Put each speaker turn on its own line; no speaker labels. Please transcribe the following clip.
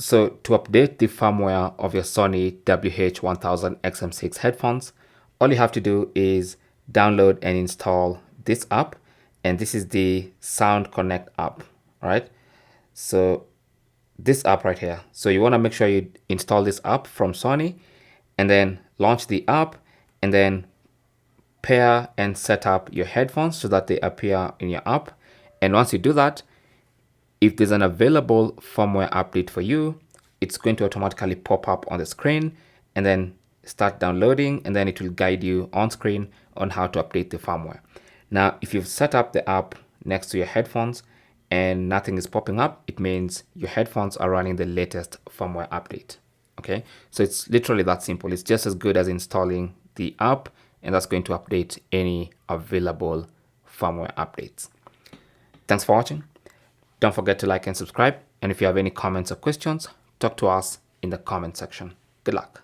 So to update the firmware of your Sony WH-1000XM6 headphones, all you have to do is download and install this app, and this is the Sound Connect app, right? So this app right here. So you want to make sure you install this app from Sony and then launch the app and then pair and set up your headphones so that they appear in your app. And once you do that, if there's an available firmware update for you, it's going to automatically pop up on the screen and then start downloading, and then it will guide you on screen on how to update the firmware. Now, if you've set up the app next to your headphones and nothing is popping up, it means your headphones are running the latest firmware update. Okay, so it's literally that simple. It's just as good as installing the app, and that's going to update any available firmware updates. Thanks for watching. Don't forget to like and subscribe. And if you have any comments or questions, talk to us in the comment section. Good luck.